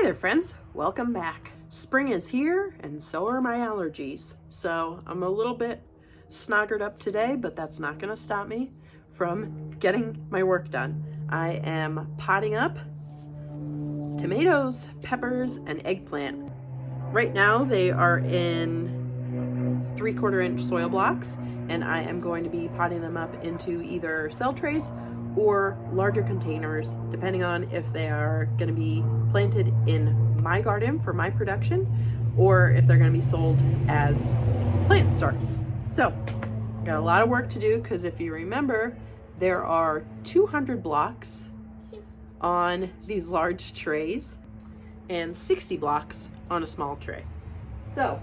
there friends, welcome back. Spring is here and so are my allergies. So I'm a little bit snoggered up today, but that's not gonna stop me from getting my work done. I am potting up tomatoes, peppers, and eggplant. Right now they are in 3/4 inch soil blocks, and I am going to be potting them up into either cell trays or larger containers, depending on if they are going to be planted in my garden for my production or if they're going to be sold as plant starts. So, got a lot of work to do because if you remember, there are 200 blocks on these large trays and 60 blocks on a small tray. So,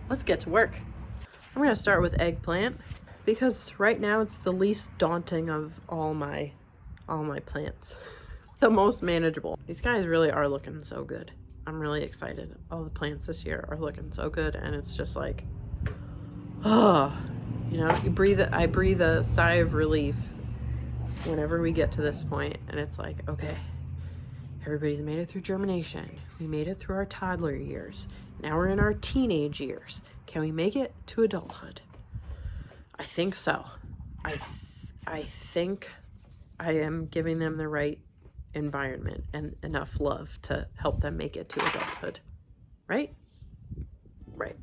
let's get to work. I'm going to start with eggplant because right now it's the least daunting of all my plants. The most manageable. These guys really are looking so good. I'm really excited. All the plants this year are looking so good, and it's just like, oh, you know, I breathe a sigh of relief whenever we get to this point, and it's like, okay, everybody's made it through germination. We made it through our toddler years. Now we're in our teenage years. Can we make it to adulthood? I think so. I think I am giving them the right environment and enough love to help them make it to adulthood. Right? Right.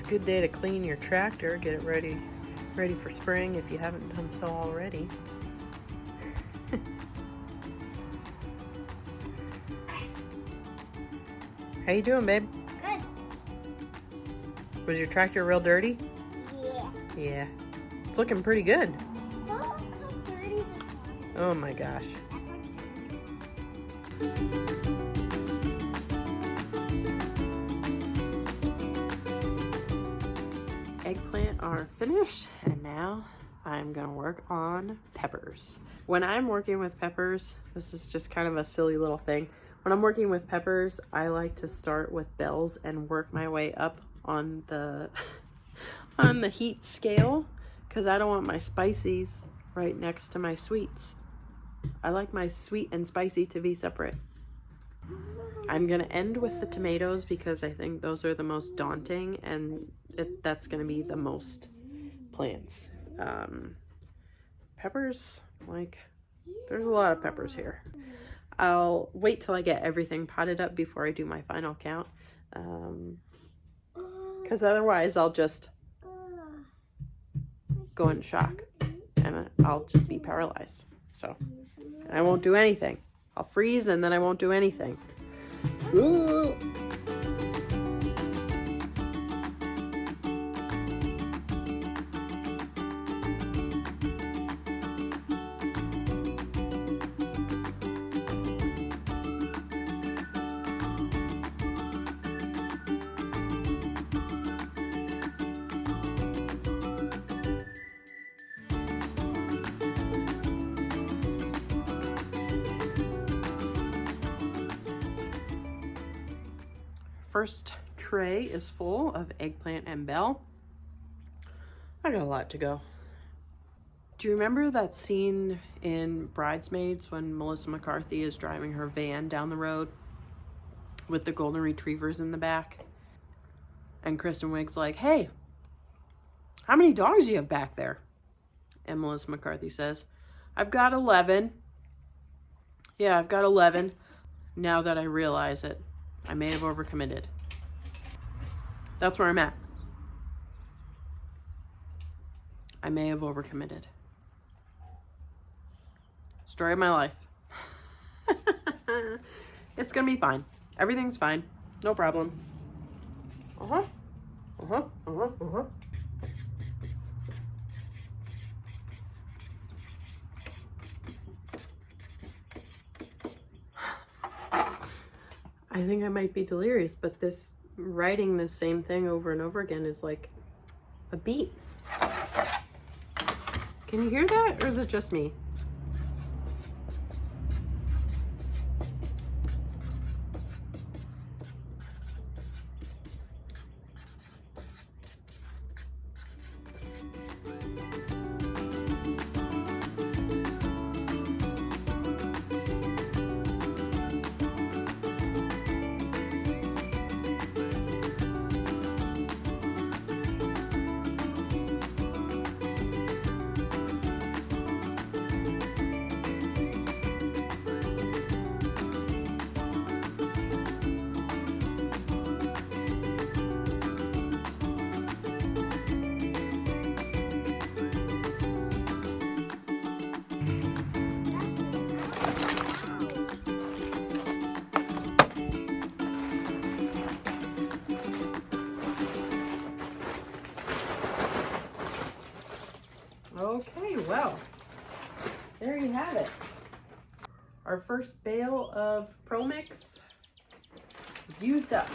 Good day to clean your tractor, get it ready for spring if you haven't done so already. How you doing, babe? Good. Was your tractor real dirty? Yeah. Yeah. It's looking pretty good. Look how dirty this one is. Oh my gosh. That's like Eggplant are finished, and now I'm gonna work on peppers. When I'm working with peppers, this is just kind of a silly little thing. When I'm working with peppers, I like to start with bells and work my way up on the on the heat scale because I don't want my spices right next to my sweets. I like my sweet and spicy to be separate. I'm gonna end with the tomatoes because I think those are the most daunting, and that's gonna be the most plants. Peppers, like, there's a lot of peppers here. I'll wait till I get everything potted up before I do my final count, because otherwise I'll just go into shock and I'll just be paralyzed. So I won't do anything. I'll freeze and then I won't do anything. Ooh. First tray is full of eggplant and bell. I got a lot to go. Do you remember that scene in Bridesmaids when Melissa McCarthy is driving her van down the road with the golden retrievers in the back? And Kristen Wiig's like, hey, how many dogs do you have back there? And Melissa McCarthy says, I've got 11. Yeah, I've got 11. Now that I realize it, I may have overcommitted. That's where I'm at. I may have overcommitted. Story of my life. It's gonna be fine. Everything's fine. No problem. I think I might be delirious, but this writing the same thing over and over again is like a beat. Can you hear that, or is it just me? Okay, well, there you have it. Our first bale of Pro Mix is used up.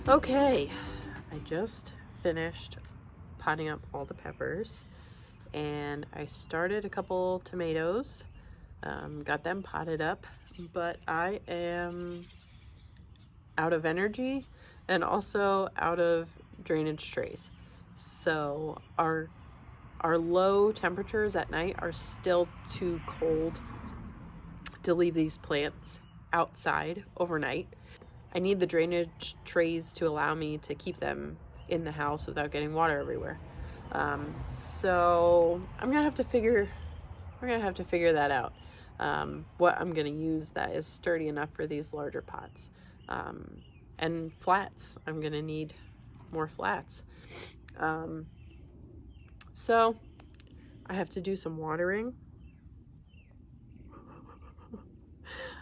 Okay, I just finished potting up all the peppers, and I started a couple tomatoes, got them potted up, but I am out of energy and also out of drainage trays. So our low temperatures at night are still too cold to leave these plants outside overnight. I need the drainage trays to allow me to keep them in the house without getting water everywhere. So we're gonna have to figure that out. What I'm gonna use that is sturdy enough for these larger pots. And flats. I'm gonna need more flats. So I have to do some watering.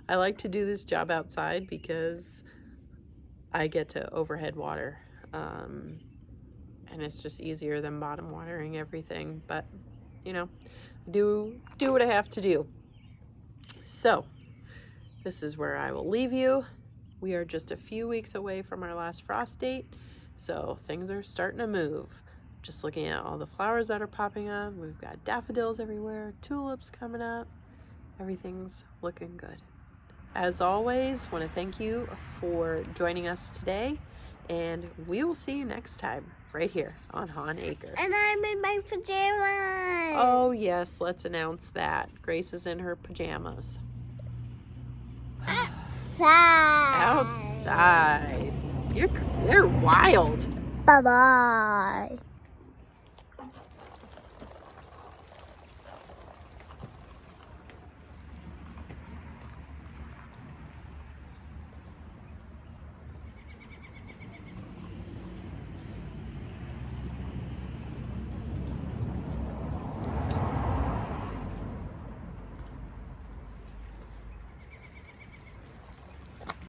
I like to do this job outside because I get to overhead water, and it's just easier than bottom watering everything, but you know, do what I have to do. So this is where I will leave you. We are just a few weeks away from our last frost date, so things are starting to move. Just looking at all the flowers that are popping up, we've got daffodils everywhere, tulips coming up, everything's looking good. As always, want to thank you for joining us today, and we will see you next time right here on Han Acre. And I'm in my pajamas. Oh yes, let's announce that. Grace is in her pajamas. Outside. Outside. They're wild. Bye-bye.